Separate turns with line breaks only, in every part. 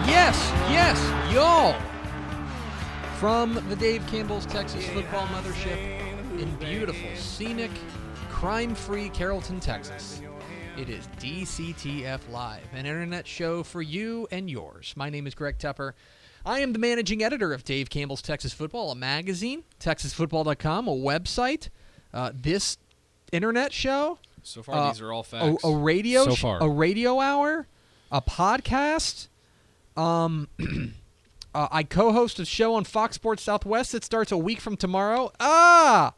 Yes, y'all. From the Dave Campbell's Texas Football Mothership in beautiful, scenic, crime-free Carrollton, Texas, it is DCTF Live, an internet show for you and yours. My name is Greg Tepper. I am the managing editor of Dave Campbell's Texas Football, a magazine, TexasFootball.com, a website. This internet show.
So far, these are all facts.
A radio
so far.
A radio hour, a podcast. I co-host a show on Fox Sports Southwest that starts a week from tomorrow. I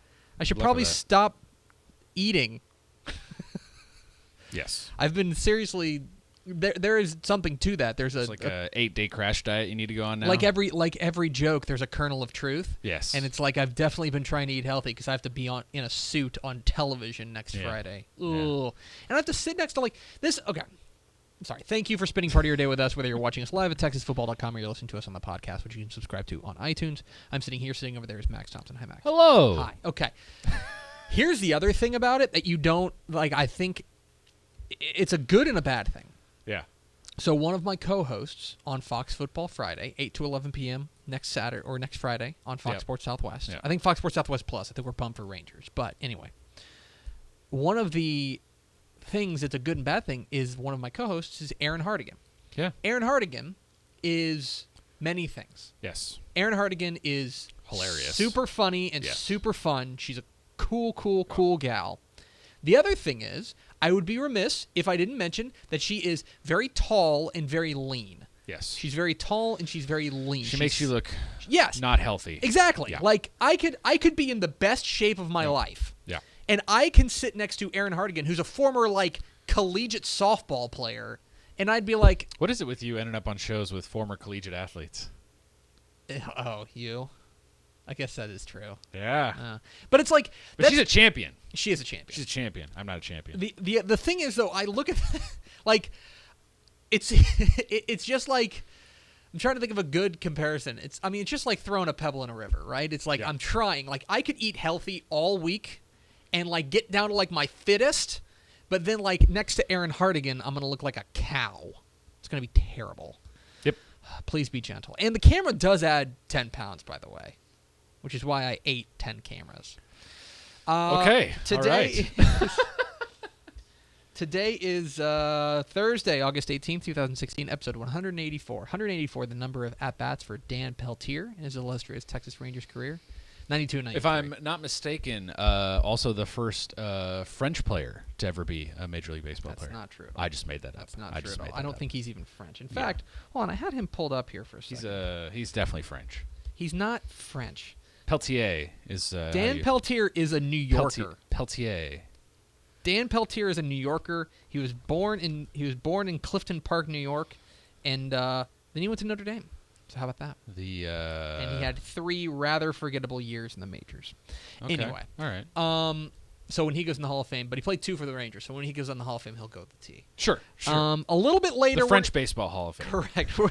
should probably stop eating.
Yes.
I've been seriously. There is something to that. There's
like a 8-day crash diet you need to go on now.
Like every joke, there's a kernel of truth.
Yes.
And it's like I've definitely been trying to eat healthy because I have to be in a suit on television next Friday. Ooh. Yeah. And I have to sit next to like this. Okay. I'm sorry. Thank you for spending part of your day with us, whether you're watching us live at TexasFootball.com or you're listening to us on the podcast, which you can subscribe to on iTunes. I'm sitting here. Sitting over there is Max Thompson. Hi, Max.
Hello.
Hi. Okay. Here's the other thing about it that you don't like. I think it's a good and a bad thing.
Yeah.
So one of my co-hosts on Fox Football Friday, 8 to 11 p.m. next Saturday or next Friday on Fox Sports Southwest. Yep. I think Fox Sports Southwest Plus. I think we're pumped for Rangers. But anyway, one of the things that's a good and bad thing is one of my co-hosts is Aaron Hardigan.
Yeah.
Aaron Hardigan is many things.
Yes.
Aaron Hardigan is
hilarious,
super funny, and super fun. She's a cool gal. The other thing is, I would be remiss if I didn't mention that she is very tall and very lean.
Yes.
She's very tall and she's very lean.
She makes you look
yes,
not healthy.
Exactly.
Yeah.
Like I could be in the best shape of my life.
Yeah.
And I can sit next to Aaron Hardigan, who's a former like collegiate softball player, and I'd be like,
what is it with you ending up on shows with former collegiate athletes?
Oh, you? I guess that is true.
Yeah.
But it's like...
But she's a champion.
She is a champion.
She's a champion. I'm not a champion.
The thing is, though, I look at... like, it's just like... I'm trying to think of a good comparison. It's just like throwing a pebble in a river, right? It's like I'm trying. Like, I could eat healthy all week and, like, get down to, like, my fittest, but then, like, next to Aaron Hardigan, I'm going to look like a cow. It's going to be terrible.
Yep.
Please be gentle. And the camera does add 10 pounds, by the way, which is why I ate 10 cameras.
Okay.
Today,
all right.
Today is Thursday, August 18th, 2016, episode 184. 184, the number of at-bats for Dan Peltier in his illustrious Texas Rangers career. 92 and 93.
If I'm not mistaken, also the first French player to ever be a Major League Baseball player.
That's not true.
I just made that up.
That's not true at all. I don't think he's even French. In fact, hold on, I had him pulled up here for a second.
He's definitely French.
He's not French.
Peltier is...
Dan Peltier is a New Yorker.
Peltier.
Dan Peltier is a New Yorker. He was born in Clifton Park, New York, and then he went to Notre Dame. So how about that? And he had 3 rather forgettable years in the majors.
Okay.
Anyway.
All right.
So when he goes in the Hall of Fame, but he played 2 for the Rangers, so when he goes in the Hall of Fame, he'll go with the T.
Sure.
A little bit later...
The French Baseball Hall of Fame.
Correct. We're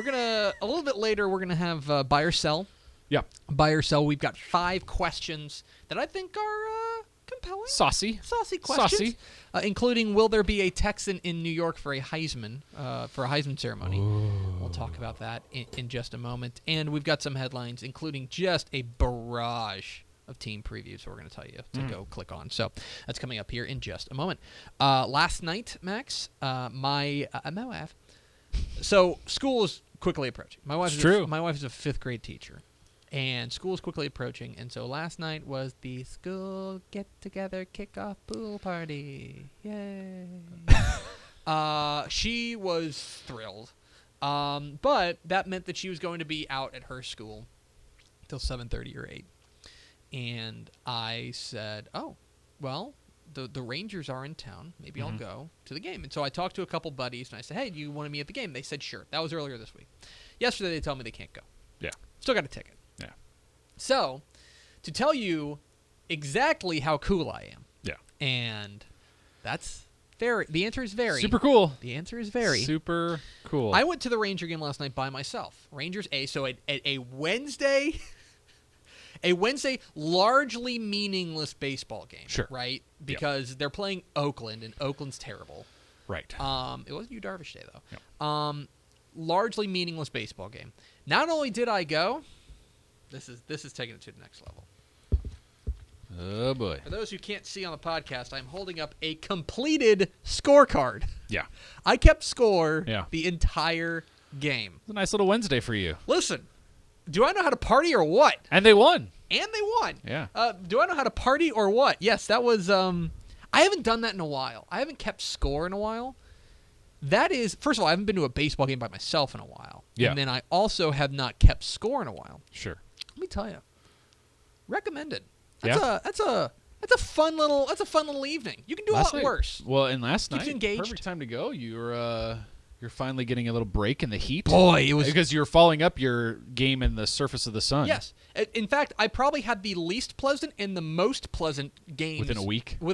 going to... A little bit later, we're going to have buy or sell.
Yeah.
Buy or sell. We've got 5 questions that I think are... compelling.
Saucy
questions. Including, will there be a Texan in New York for a Heisman ceremony?
Ooh.
We'll talk about that in just a moment. And we've got some headlines, including just a barrage of team previews we're going to tell you to go click on. So that's coming up here in just a moment. Last night, Max, my wife... So school is quickly approaching. My wife is a 5th grade teacher. And school is quickly approaching, and so last night was the school get-together kickoff pool party. Yay. She was thrilled, but that meant that she was going to be out at her school till 7:30 or 8. And I said, oh, well, the Rangers are in town. Maybe I'll go to the game. And so I talked to a couple buddies, and I said, hey, do you want to meet at the game? They said, sure. That was earlier this week. Yesterday, they told me they can't go.
Yeah.
Still got a ticket.
Yeah.
So, to tell you exactly how cool I am.
Yeah. And
that's very... The answer is very.
Super cool.
The answer is very.
Super cool.
I went to the Ranger game last night by myself. Rangers A. So, at a Wednesday... A Wednesday largely meaningless baseball game.
Sure.
Right? Because they're playing Oakland, and Oakland's terrible.
Right.
It wasn't Yu Darvish Day, though.
Yep.
largely meaningless baseball game. Not only did I go, this is taking it to the next level.
Oh, boy.
For those who can't see on the podcast, I'm holding up a completed scorecard.
Yeah.
I kept score
Yeah.
the entire game.
It's a nice little Wednesday for you.
Listen, do I know how to party or what?
And they won.
And they won.
Yeah.
Do I know how to party or what? Yes, that was I haven't done that in a while. I haven't kept score in a while. That is, first of all, I haven't been to a baseball game by myself in a while.
Yeah.
And then I also have not kept score in a while.
Sure.
Let me tell you. Recommended.
Yeah.
That's a fun little evening. You can do a lot worse.
Well, and last
Keeps
night,
you engaged.
perfect time to go. You're finally getting a little break in the heat.
Boy, it was
because you're following up your game in the surface of the sun.
Yes. In fact, I probably had the least pleasant and the most pleasant games
Within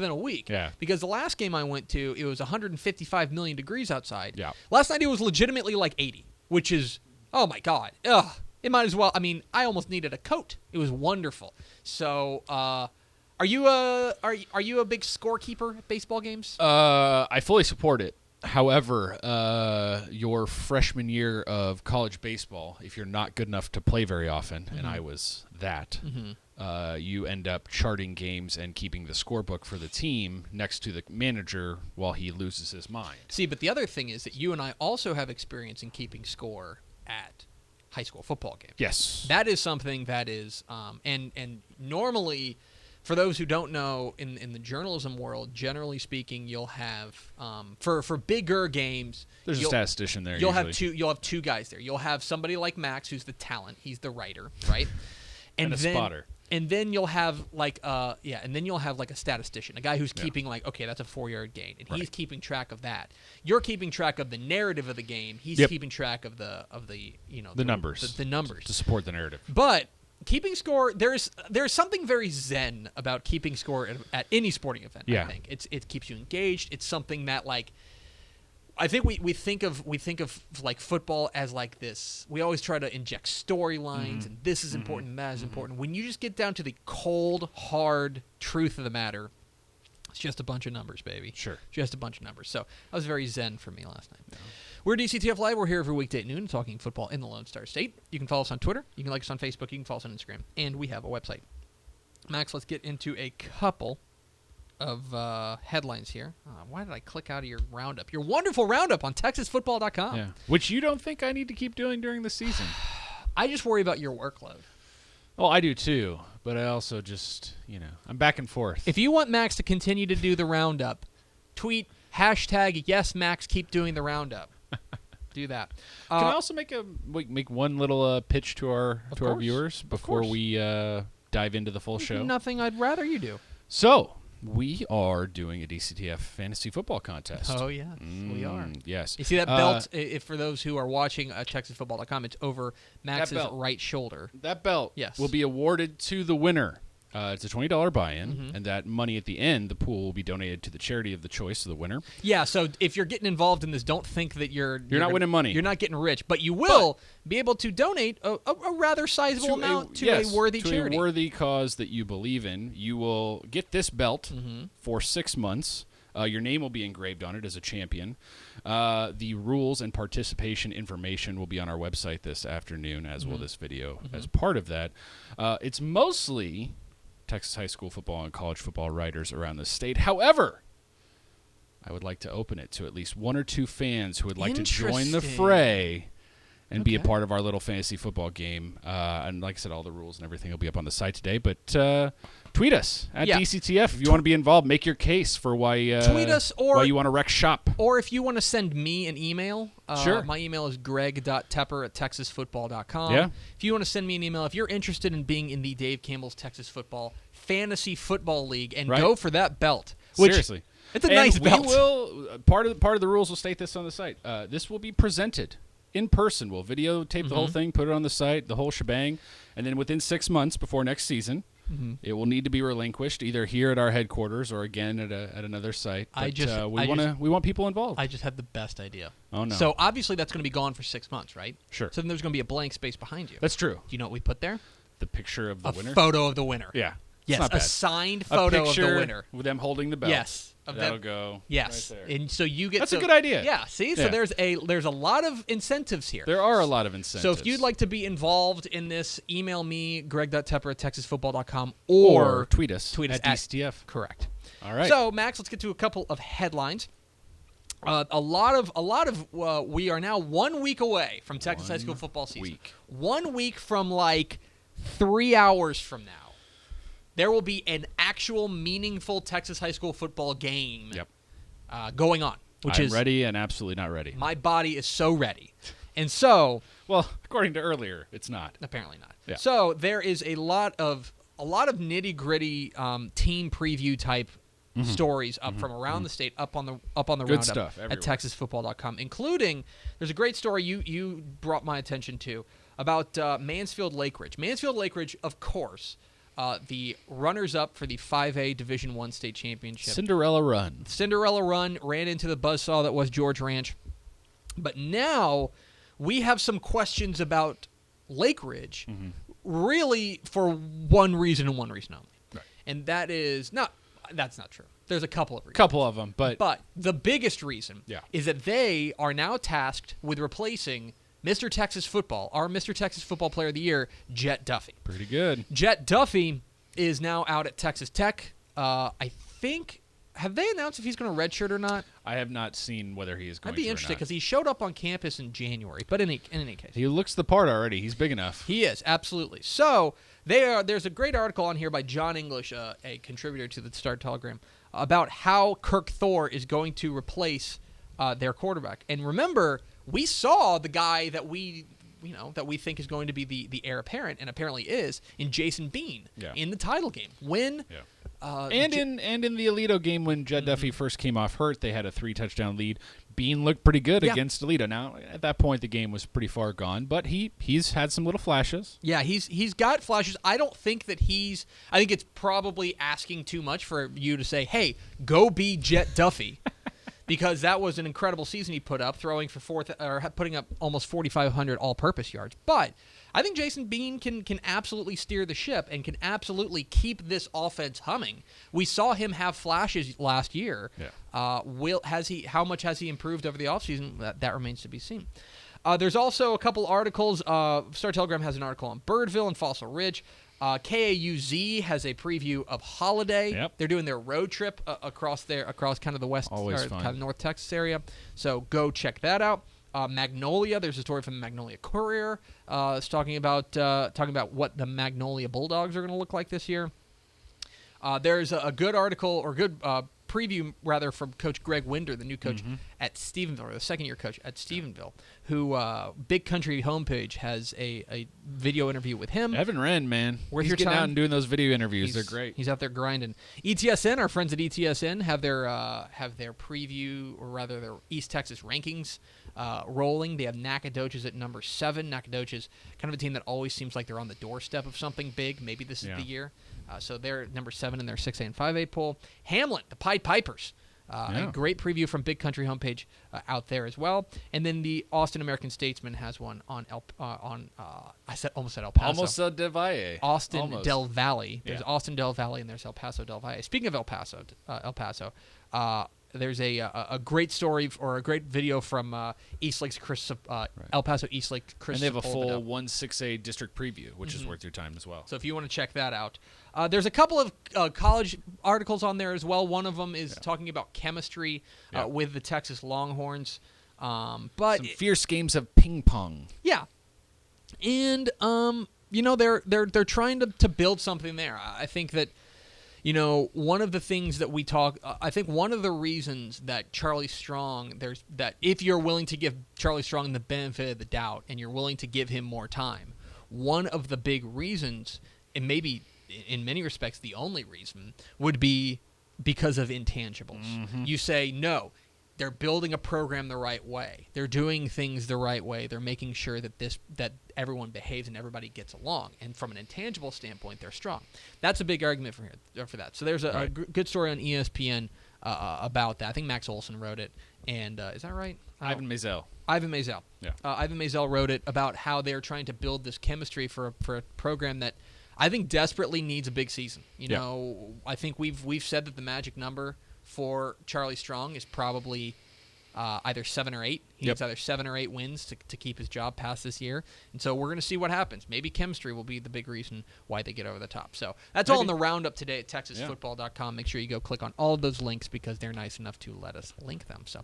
a week.
Yeah. Because the last game I went to, it was 155 million degrees outside.
Yeah.
Last night it was legitimately like 80, which is, oh my God. Ugh. It might as well. I mean, I almost needed a coat. It was wonderful. So, are you a big scorekeeper at baseball games?
I fully support it. However, your freshman year of college baseball, if you're not good enough to play very often, and I was that, you end up charting games and keeping the scorebook for the team next to the manager while he loses his mind.
See, but the other thing is that you and I also have experience in keeping score at high school football games.
Yes.
That is something that is, and normally, for those who don't know, in the journalism world, generally speaking, you'll have for bigger games.
There's a statistician there.
You'll have two guys there. You'll have somebody like Max, who's the talent. He's the writer, right?
And a spotter.
And then you'll have like a statistician, a guy who's keeping like, okay, that's a 4-yard gain, and he's keeping track of that. You're keeping track of the narrative of the game. He's keeping track of the
numbers.
The numbers
to support the narrative.
But keeping score, there's something very zen about keeping score at any sporting event.
Yeah.
I think it keeps you engaged. It's something that like. I think we think of like football as like this. We always try to inject storylines and this is important and that is important. When you just get down to the cold, hard truth of the matter, it's just a bunch of numbers, baby.
Sure.
Just a bunch of numbers. So that was very zen for me last night. Yeah. We're DCTF Live. We're here every weekday at noon talking football in the Lone Star State. You can follow us on Twitter. You can like us on Facebook. You can follow us on Instagram. And we have a website. Max, let's get into a couple of headlines here. Why did I click out of your roundup? Your wonderful roundup on TexasFootball.com.
Yeah. Which you don't think I need to keep doing during the season.
I just worry about your workload.
Well, I do too, but I also just, I'm back and forth.
If you want Max to continue to do the roundup, tweet #YesMax keep doing the roundup. Do that.
Can I also make one little pitch to our viewers before we dive into the full show?
Nothing I'd rather you do.
So, we are doing a DCTF fantasy football contest.
Oh, yes, we are.
Yes.
You see that belt? If for those who are watching TexasFootball.com, it's over Max's right shoulder.
That belt will be awarded to the winner. It's a $20 buy-in, and that money at the end, the pool will be donated to the charity of the choice of the winner.
Yeah, so if you're getting involved in this, don't think that you're
not winning money.
You're not getting rich, but you will be able to donate a rather sizable amount to a worthy charity.
To a worthy cause that you believe in. You will get this belt for 6 months. Your name will be engraved on it as a champion. The rules and participation information will be on our website this afternoon, as will this video as part of that. It's mostly Texas high school football and college football writers around the state. However, I would like to open it to at least one or two fans who would like to join the fray and be a part of our little fantasy football game. And like I said, all the rules and everything will be up on the site today. But tweet us at DCTF if you want to be involved. Make your case for why
tweet us or
why you want to wreck shop.
Or if you want to send me an email.
Sure.
My email is greg.tepper@texasfootball.com.
Yeah.
If you want to send me an email, if you're interested in being in the Dave Campbell's Texas Football Fantasy Football League and go for that belt.
Seriously.
It's a nice belt.
We will, part of the rules will state this on the site. This will be presented in person. We'll videotape the whole thing, put it on the site, the whole shebang, and then within 6 months before next season, it will need to be relinquished either here at our headquarters or again at another site. But we want people involved.
I just had the best idea.
Oh no!
So obviously that's going to be gone for 6 months, right?
Sure.
So then there's going to be a blank space behind you.
That's true.
Do you know what we put there?
The picture of the winner.
A photo of the winner.
Yeah.
Yes,
not
a
bad.
signed photo of the
picture
winner.
with them holding the belt.
Yes.
That'll go
Yes,
right there.
and so you get.
That's a good idea.
Yeah. See,
Yeah.
so there's a lot of incentives here.
There are a lot of incentives.
So if you'd like to be involved in this, email me greg.tepper@texasfootball.com or
tweet us
at
DCTF.
Correct.
All right.
So Max, let's get to a couple of headlines. A lot of we are now 1 week away from Texas high school football season. 1 week from like 3 hours from now. There will be an actual meaningful Texas high school football game going on. Which
I'm
is
ready and absolutely not ready.
My body is so ready. And so...
Well, according to earlier, it's not.
Apparently not.
Yeah.
So there is a lot of nitty-gritty team preview type stories up from around the state up on the
Good
roundup
stuff
at
everywhere.
TexasFootball.com, including there's a great story you brought my attention to about Mansfield Lake Ridge. Mansfield Lake Ridge, of course, the runners-up for the 5A Division I state championship.
Cinderella run.
Cinderella run, ran into the buzzsaw that was George Ranch. But now we have some questions about Lake Ridge, really for one reason and one reason only.
Right.
And that is that's not true. There's a couple of reasons.
Couple of them, but
the biggest reason
Yeah.
is that they are now tasked with replacing Mr. Texas Football, our Mr. Texas Football Player of the Year, Jett Duffey.
pretty good.
Jett Duffey is now out at Texas Tech. I think, have they announced if he's going to redshirt or not?
I have not seen whether he is going
I'd be
to or
interested
not.
because he showed up on campus in January. But in any case,
He looks the part already. He's big enough.
he is, absolutely. So there's a great article on here by John English, a contributor to the Star Telegram, about how Kirk Thor is going to replace their quarterback. And remember, we saw the guy that we think is going to be the heir apparent, and apparently is, in Jason Bean in the title game.
And in the Alito game when Jett Duffey first came off hurt, they had a 3-touchdown lead. Bean looked pretty good against Alito. Now, at that point, the game was pretty far gone, but he's had some little flashes.
Yeah, he's got flashes. I don't think that I think it's probably asking too much for you to say, hey, go be Jett Duffey. Because that was an incredible season he put up, throwing for putting up almost 4,500 all-purpose yards. But I think Jason Bean can absolutely steer the ship and can absolutely keep this offense humming. We saw him have flashes last year.
Yeah.
How much has he improved over the offseason? That remains to be seen. There's also a couple articles. Star Telegram has an article on Birdville and Fossil Ridge. KAUZ has a preview of Holiday.
Yep.
They're doing their road trip across kind of the west,
Always
or
fun.
kind of North Texas area. So go check that out. Magnolia, there's a story from the Magnolia Courier. It's talking about what the Magnolia Bulldogs are going to look like this year. There's a good article or good preview rather from Coach Greg Winder, the new coach at Stephenville, or the second-year coach at Stephenville, who Big Country homepage has a video interview with him.
Evan Wren, man.
Worth
He's
your
getting
time.
out and doing those video interviews. They're great.
He's out there grinding. ETSN, our friends at ETSN, have their preview, or rather their East Texas rankings rolling. They have Nacogdoches at number 7. Nacogdoches, kind of a team that always seems like they're on the doorstep of something big. Maybe this is the year. So they're number 7 in their 6A and 5A poll. Hamlet, the Pied Pipers. A great preview from Big Country homepage out there as well. And then the Austin American Statesman has one on almost said El Paso.
Almost Del Valle.
Austin
Almost.
Del Valle. There's Austin Del Valle and there's El Paso Del Valle. Speaking of El Paso, there's a great story or a great video from East Lake's Chris, El Paso East Lake Chris.
And they have a full
Sepulveda.
1-6A district preview, which is worth your time as well.
So if you want to check that out. There's a couple of college articles on there as well. One of them is talking about chemistry with the Texas Longhorns. But
some fierce games of ping pong.
Yeah. And they're trying to build something there. I think that one of the things that we talk, I think one of the reasons that Charlie Strong, that if you're willing to give Charlie Strong the benefit of the doubt and you're willing to give him more time, one of the big reasons, and maybe in many respects the only reason, would be because of intangibles. You say, no, they're building a program the right way. They're doing things the right way. They're making sure that everyone behaves and everybody gets along. And from an intangible standpoint, they're strong. That's a big argument for that. So there's a good story on ESPN about that. I think Max Olson wrote it. And is that right?
Ivan Maisel.
Ivan Maisel.
Yeah.
Ivan Maisel wrote it about how they're trying to build this chemistry for a program that I think desperately needs a big season. You know, I think we've said that the magic number for Charlie Strong is probably either 7 or 8. He needs either 7 or 8 wins to keep his job past this year. And so we're going to see what happens. Maybe chemistry will be the big reason why they get over the top. So that's all in the roundup today at TexasFootball.com. Make sure you go click on all of those links because they're nice enough to let us link them. So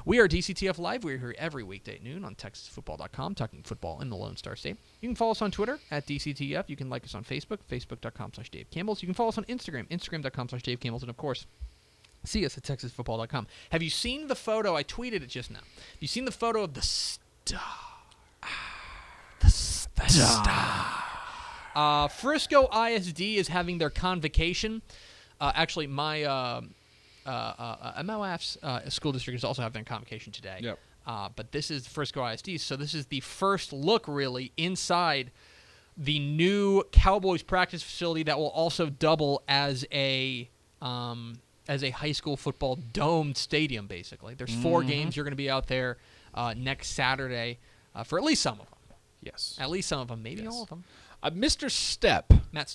we are DCTF Live. We're here every weekday at noon on TexasFootball.com, talking football in the Lone Star State. You can follow us on Twitter at DCTF. You can like us on Facebook, Facebook.com/Dave Campbell. You can follow us on Instagram, Instagram.com/Dave Campbell. And, of course, see us at TexasFootball.com. Have you seen the photo? I tweeted it just now. Have you seen the photo of the star? The star. Frisco ISD is having their convocation. Actually, my MOF's school district is also having their convocation today.
Yep.
But this is Frisco ISD, so this is the first look, really, inside the new Cowboys practice facility that will also double as a high school football domed stadium, basically. There's 4 games. You're going to be out there next Saturday for at least some of them.
Yes.
At least some of them, maybe all of them.
Mr. Stepp. Matt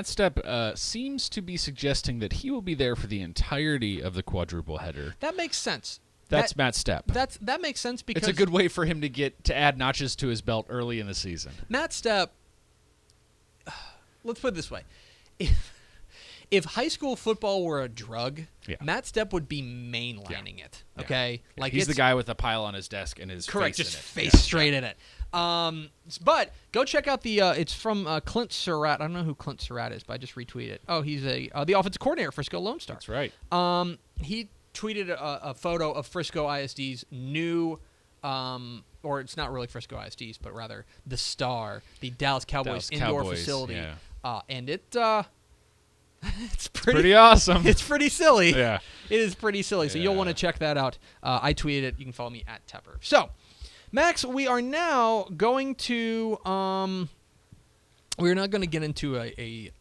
Stepp seems to be suggesting that he will be there for the entirety of the quadruple header.
That makes sense.
That's Matt Stepp.
That makes sense because
it's a good way for him to add notches to his belt early in the season.
Matt Stepp, let's put it this way. If high school football were a drug, Matt Stepp would be mainlining it. Okay,
like he's the guy with a pile on his desk and his
correct,
face
just
in it.
face straight in it. But go check out the. It's from Clint Surratt. I don't know who Clint Surratt is, but I just retweeted it. Oh, he's the offensive coordinator for Frisco Lone Star.
That's right.
He tweeted a photo of Frisco ISD's new. Or it's not really Frisco ISD's, but rather the Star, the Dallas Cowboys indoor facility, and it. It's pretty
awesome.
It's pretty silly.
Yeah.
It is pretty silly. So you'll want to check that out. I tweeted it. You can follow me at Tepper. So, Max, we are now going to we're now going to get into a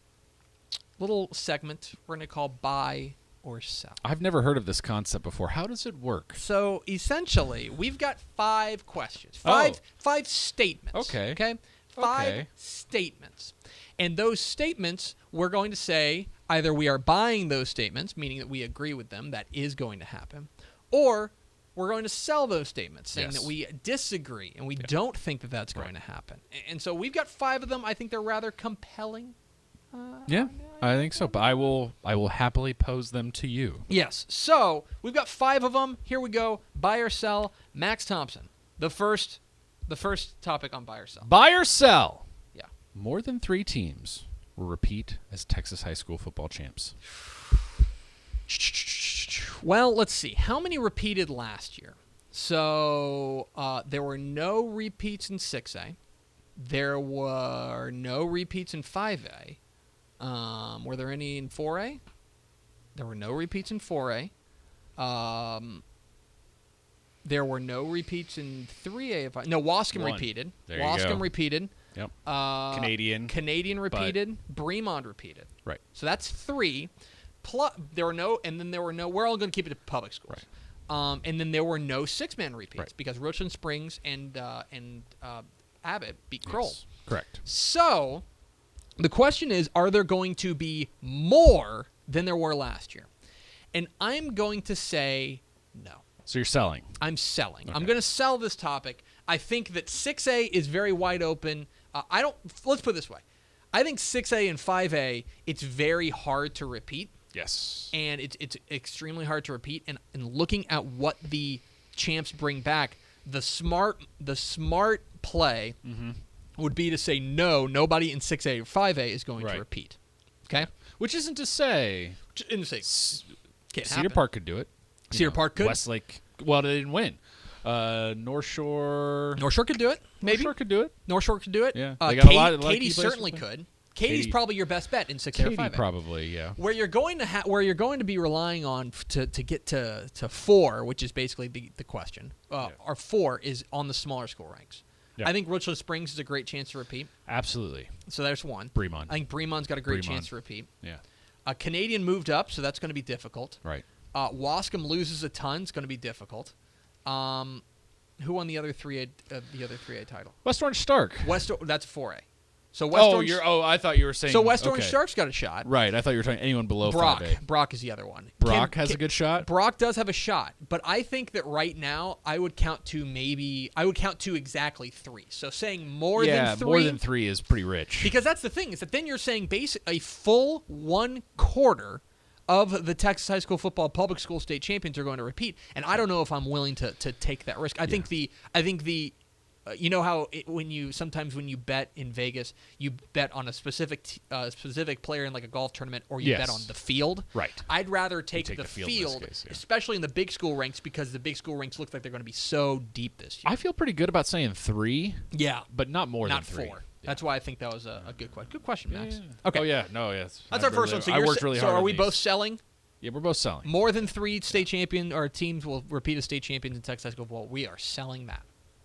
little segment we're going to call Buy or Sell.
I've never heard of this concept before. How does it work?
So, essentially, we've got 5 questions. Five statements.
Okay.
5 statements. And those statements, we're going to say either we are buying those statements, meaning that we agree with them, that is going to happen, or we're going to sell those statements, saying that we disagree and we don't think that that's going to happen. And so we've got 5 of them. I think they're rather compelling.
I think so. But I will happily pose them to you.
Yes. So we've got 5 of them. Here we go. Buy or sell. Max Thompson, the first topic on buy or sell.
Buy or sell.
More
than 3 teams will repeat as Texas high school football champs.
Well, let's see. How many repeated last year? So there were no repeats in 6A. There were no repeats in 5A. Were there any in 4A? There were no repeats in 4A. There were no repeats in 3A. No, Wascom repeated.
There you go.
Repeated.
Yep.
Canadian repeated. Bremond repeated.
Right.
So that's 3. Plus, there were no. We're all going to keep it to public schools.
Right.
And then there were no 6-man repeats because Richland Springs and Abbott beat Kroll.
Yes. Correct.
So the question is, are there going to be more than there were last year? And I'm going to say no.
So you're selling.
I'm selling.
Okay.
I'm going to sell this topic. I think that 6A is very wide open. Let's put it this way. I think 6A and 5A, it's very hard to repeat.
Yes.
And it's extremely hard to repeat. And looking at what the champs bring back, the smart play would be to say no, nobody in 6A or 5A is going to repeat. Okay?
Which isn't to say
Cedar
Park could do it.
Cedar Park could.
Westlake, well, they didn't win. North Shore
could do it. Maybe.
North Shore could do it.
North Shore could do it.
Yeah. They got a lot of
Katy certainly could. Katie's probably your best bet in 6A or 5A.
Katy probably, yeah.
Where you're going to be relying on to get to 4, which is basically the question. Our 4 is on the smaller school ranks. Yeah. I think Richland Springs is a great chance to repeat.
Absolutely.
So there's 1.
Bremond.
I think Bremond's got a great chance to repeat.
Yeah.
Canadian moved up, so that's going to be difficult.
Right.
Wascom loses a ton. It's going to be difficult. Who won the other 3A title?
West Orange Stark.
That's 4A. So West Orange.
I thought you were saying.
So West Orange Sharks got a shot.
Right. I thought you were talking anyone below 5A.
Brock is the other one.
Brock has a good shot.
Brock does have a shot, but I think that right now I would count to exactly 3. So saying more than 3.
More than 3 is pretty rich.
Because that's the thing, is that then you're saying a full 1/4 of the Texas high school football public school state champions are going to repeat, and I don't know if I'm willing to take that risk. I think the you know how when you bet in Vegas, you bet on a specific player in like a golf tournament, or you bet on the field.
Right.
I'd rather take the
field, case,
especially in the big school ranks, because the big school ranks look like they're going to be so deep this year.
I feel pretty good about saying 3.
Yeah,
but not more than 3.
4. Yeah. That's why I think that was a good question. Good question, Max.
Yeah.
Okay.
Oh yeah, no, yes.
That's our first one. So
I worked really hard.
So are we
these.
both selling?
Yeah, we're both selling.
More than 3 state champion or teams will repeat as state champions in Texas high school football. We are selling that.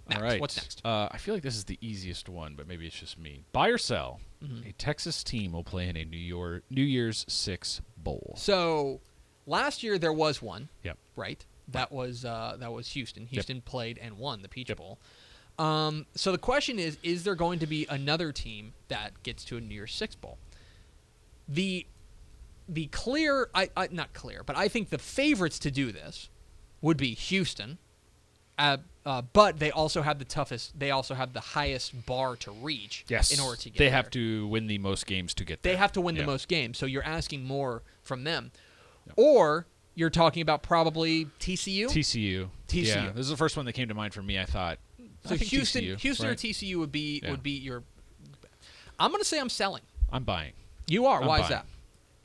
Next.
All right.
What's next?
I feel like this is the easiest one, but maybe it's just me. Buy or sell. A Texas team will play in a New Year's 6 bowl.
So last year there was one.
Yep.
Right. That was Houston. Houston played and won the Peach Bowl. So the question is there going to be another team that gets to a New Year's 6 bowl? The clear, not clear, but I think the favorites to do this would be Houston. But they also have the toughest. They also have the highest bar to reach.
Yes.
In order to get
they
there.
have to win the most games to get there.
They have to win the most games. So you're asking more from them,
Yep.
or you're talking about probably TCU.
TCU. Yeah, this is the first one that came to mind for me. I thought.
So
I think
Houston,
TCU,
or
right?
TCU would be your. I'm going to say I'm selling.
I'm buying.
You are. Why is
buying.
that?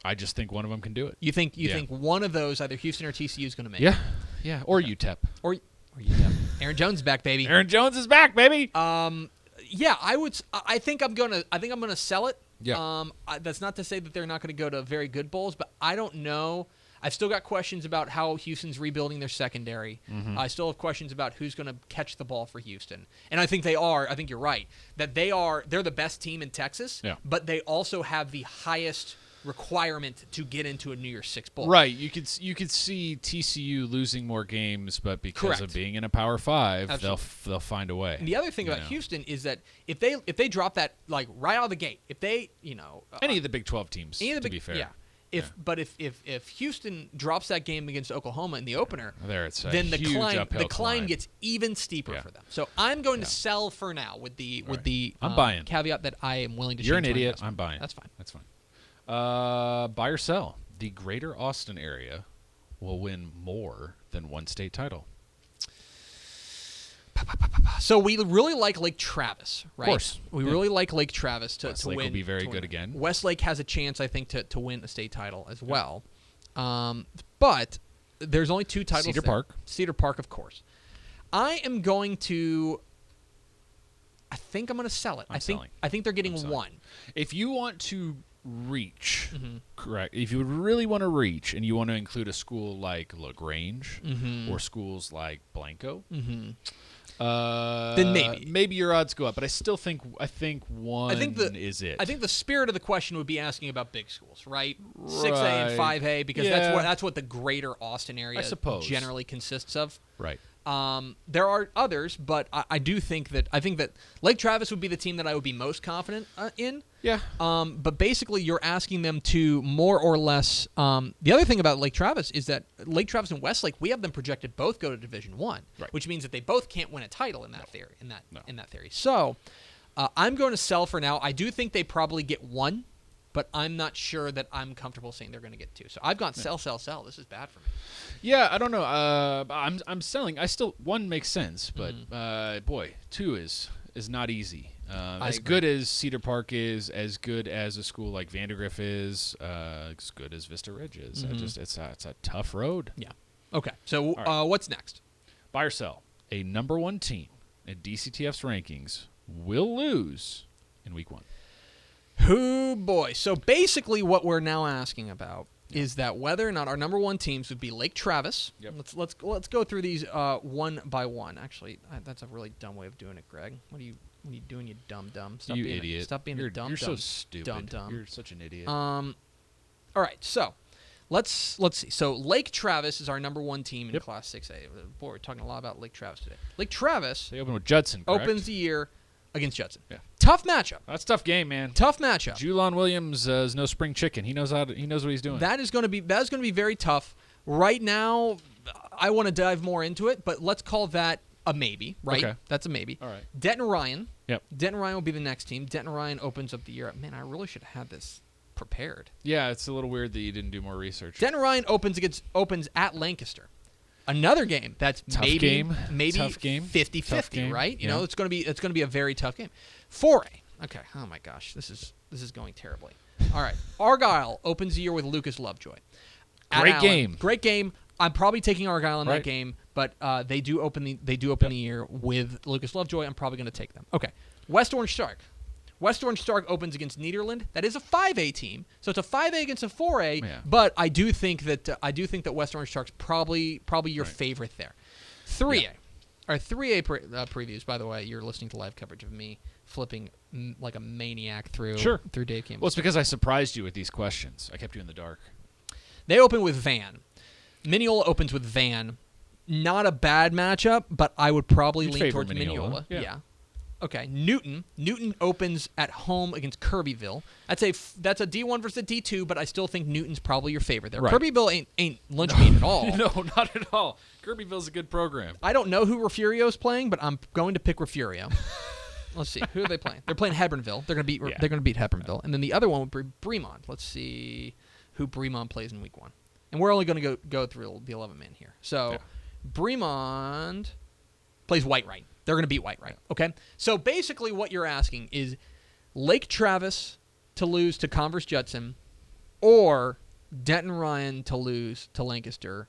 I just think one of them can do it.
You think one of those, either Houston or TCU, is going to make
Yeah.
it?
Yeah. Or UTEP.
Or UTEP. Aaron Jones is back, baby.
Aaron Jones is back, baby.
Yeah, I would. I think I'm gonna sell it.
Yeah.
That's not to say that they're not going to go to very good bowls, but I don't know. I've still got questions about how Houston's rebuilding their secondary. I still have questions about who's going to catch the ball for Houston, and I think they are. I think you're right that they're the best team in Texas.
Yeah.
But they also have the highest requirement to get into a New Year's 6 bowl.
Right. You could see TCU losing more games, but because of being in a Power 5, they'll find a way.
And the other thing about Houston is that if they drop that like right out of the gate, if they
any of the Big 12 teams, to be fair.
Yeah. But if Houston drops that game against Oklahoma in the opener,
then
the climb gets even steeper for them. So I'm going to sell for now with the
I'm buying.
caveat that I am willing to.
You're an
change my
idiot.
investment.
I'm buying.
That's fine.
That's fine. Buy or sell. The greater Austin area will win more than one state title.
So we really like Lake Travis, right?
Of course.
We really like Lake Travis to
Westlake
win.
will be very good again.
Westlake has a chance, I think, to win a state title as well. But there's only 2 titles
Cedar
there.
Park.
Cedar Park, of course. I think I'm going to sell it. I think they're getting 1.
If you want to reach, correct. If you really want to reach, and you want to include a school like LaGrange or schools like Blanco,
then
maybe your odds go up. But I still think one is it.
I think the spirit of the question would be asking about big schools, right? 6A and 5A, because that's what the greater Austin area generally consists of.
Right.
There are others, but I think that Lake Travis would be the team that I would be most confident in.
Yeah.
But basically, you're asking them to more or less. The other thing about Lake Travis is that Lake Travis and Westlake, we have them projected both go to Division I, which means that they both can't win a title in that theory. In that theory, so I'm going to sell for now. I do think they probably get 1. But I'm not sure that I'm comfortable saying they're going to get 2. So I've gone sell. This is bad for me.
Yeah, I don't know. I'm selling. 1 makes sense, but boy, 2 is not easy. As good as Cedar Park is, as good as a school like Vandergrift is, as good as Vista Ridge is. It's a tough road.
Yeah. Okay. So what's next?
Buy or sell. A number 1 team in DCTF's rankings will lose in week 1.
Oh boy. So basically what we're now asking about is that whether or not our number 1 teams would be Lake Travis.
Yep.
Let's go through these one by one. Actually, that's a really dumb way of doing it, Greg. What are you doing, you dumb? Stop
you
being
idiot.
Stop being a dumb.
You're so stupid.
Dumb.
You're such an idiot.
All right. So let's see. So Lake Travis is our number 1 team in Class 6A. Boy, we're talking a lot about Lake Travis today. Lake Travis
They open with Judson, correct?
opens the year against Judson.
Yeah.
Tough matchup.
That's a tough game, man.
Tough matchup.
Julon Williams is no spring chicken. He knows what he's doing.
That is going to be very tough. Right now, I want to dive more into it, but let's call that a maybe, right?
Okay.
That's a maybe.
All right.
Denton Ryan.
Yep.
Denton Ryan will be the next team. Denton Ryan opens up the year. Man, I really should have had this prepared.
Yeah, it's a little weird that you didn't do more research.
Denton Ryan opens at Lancaster. Another game that's
Tough
maybe
game.
50-50, right? You know,
Yeah.
it's going to be a very tough game. 4A. Okay. Oh my gosh, this is going terribly. All right. Argyle opens the year with Lucas Lovejoy. At
Great
Allen.
game.
Great game. I'm probably taking Argyle in
Right.
that game, but they do open the year with Lucas Lovejoy. I'm probably going to take them. Okay. West Orange Stark. West Orange Stark opens against Nederland. That is a 5A team, so it's a 5A against a 4A.
Yeah.
But I do think that West Orange Stark's probably your
Right.
favorite there. 3A.
Yeah.
Our 3A previews. By the way, you're listening to live coverage of me flipping like a maniac through Dave Campbell.
Well, it's because I surprised you with these questions. I kept you in the dark.
They open with Van. Mineola opens with Van. Not a bad matchup, but I would probably
You'd
lean
favor
towards
Mineola.
Mineola.
Yeah.
Okay. Newton opens at home against Kirbyville. That's a D1 versus a D2, but I still think Newton's probably your favorite there.
Right.
Kirbyville ain't lunch meat at all.
No, not at all. Kirbyville's a good program.
I don't know who Refurio's playing, but I'm going to pick Refurio. Let's see. Who are they playing? They're playing Hebronville. They're going to beat Hebronville. And then the other one would be Bremont. Let's see who Bremont plays in week 1. And we're only going to go through the 11-man here. So Bremont plays Whitewright. They're going to beat Whitewright. Okay? So basically what you're asking is Lake Travis to lose to Converse Judson or Denton Ryan to lose to Lancaster.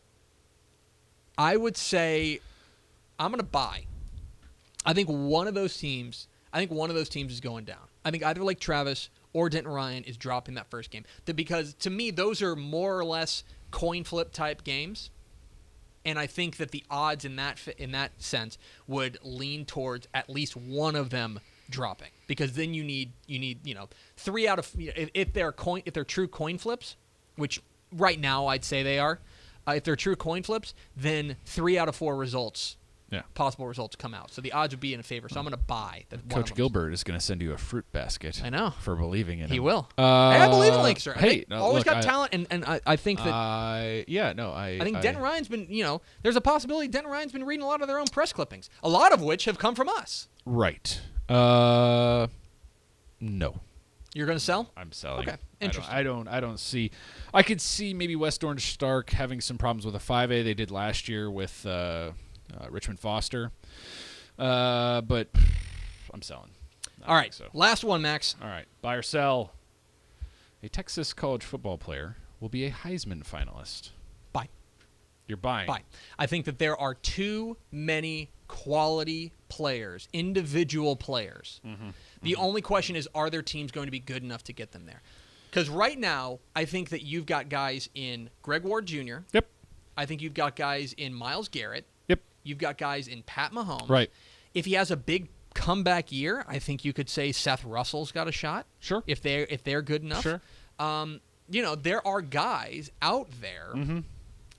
I would say I'm going to buy. I think one of those teams is going down. I think either Lake Travis or Denton Ryan is dropping that first game. Because to me, those are more or less coin flip type games. And I think that the odds in that sense would lean towards at least one of them dropping, because then you need 3 out of if they're true coin flips, which right now I'd say they are. If they're true coin flips, then 3 out of 4 results.
Yeah.
Possible results come out. So the odds would be in favor. So I'm going to buy that.
Coach Gilbert is going to send you a fruit basket.
I know.
For believing in him.
He will. I believe in Lancaster. Always got talent, and I think that. I think Denton Ryan's been, there's a possibility Denton Ryan's been reading a lot of their own press clippings, a lot of which have come from us.
Right. No.
You're going to sell?
I'm selling.
Okay. Interesting.
I don't see. I could see maybe West Orange Stark having some problems with a 5A they did last year with Richmond Foster. But I'm selling.
All right.
So.
Last one, Max.
All right. Buy or sell. A Texas college football player will be a Heisman finalist.
Buy.
You're buying.
Buy. I think that there are too many quality players, individual players. Mm-hmm. The only question is, are their teams going to be good enough to get them there? Because right now, I think that you've got guys in Greg Ward Jr.
Yep.
I think you've got guys in Myles Garrett.
Yep.
You've got guys in Pat Mahomes.
Right.
If he has a big comeback year, I think you could say Seth Russell's got a shot.
Sure.
If they're good enough.
Sure.
There are guys out there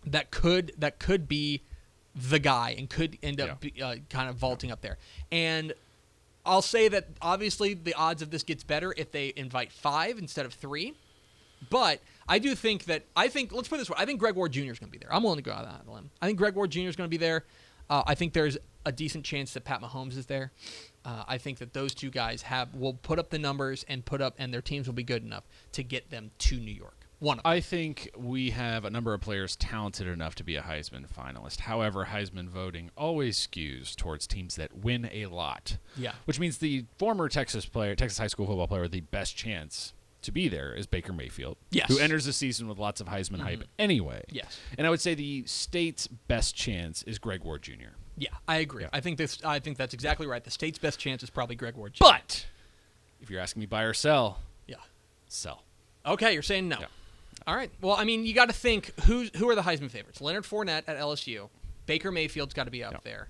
that could be the guy and could end up kind of vaulting up there. And I'll say that obviously the odds of this gets better if they invite 5 instead of 3. But I do think let's put it this way, I think Greg Ward Jr. is going to be there. I'm willing to go out on a limb. I think Greg Ward Jr. is going to be there. I think there's a decent chance that Pat Mahomes is there. I think that those two guys will put up the numbers and their teams will be good enough to get them to New York. One of them.
I think we have a number of players talented enough to be a Heisman finalist. However, Heisman voting always skews towards teams that win a lot.
Yeah.
Which means the former Texas high school football player with the best chance to be there is Baker Mayfield.
Yes.
Who enters the season with lots of Heisman hype anyway.
Yes.
And I would say the state's best chance is Greg Ward Jr.
Yeah, I agree.
Yeah.
I think that's exactly right. The state's best chance is probably Greg Ward Jr.
But if you're asking me buy or sell, sell.
Okay, you're saying no.
Yeah.
All right. Well, I mean, you got to think who are the Heisman favorites? Leonard Fournette at LSU. Baker Mayfield's got to be up there.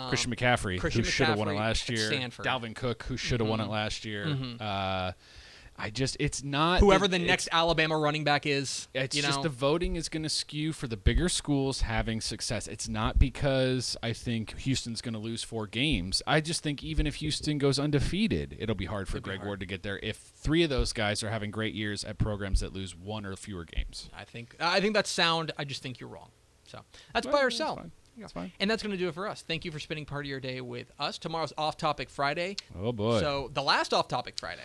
Christian McCaffrey, who should have won it last year.
Stanford.
Dalvin Cook, who should have won it last year. It's not
whoever the next Alabama running back is.
It's
you know?
just the voting is going to skew for the bigger schools having success. It's not because I think Houston's going to lose 4 games. I just think even if Houston goes undefeated, it'll be hard for Greg Ward to get there if 3 of those guys are having great years at programs that lose 1 or fewer games.
I think that's sound. I just think you're wrong. So that's buy or sell.
That's fine.
And that's going to do it for us. Thank you for spending part of your day with us. Tomorrow's Off Topic Friday.
Oh, boy.
So the last Off Topic Friday.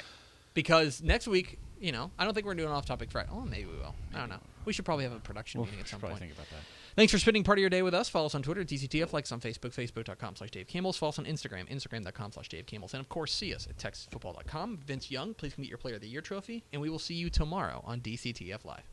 Because next week, I don't think we're doing Off Topic Friday. Oh, maybe we will. I don't know. We should probably have a production meeting at some point.
Think about that.
Thanks for spending part of your day with us. Follow us on Twitter, DCTF. Like us on Facebook, facebook.com/Dave Campbell. Follow us on Instagram, instagram.com/Dave Campbell. And, of course, see us at texasfootball.com. Vince Young, please come get your Player of the Year trophy. And we will see you tomorrow on DCTF Live.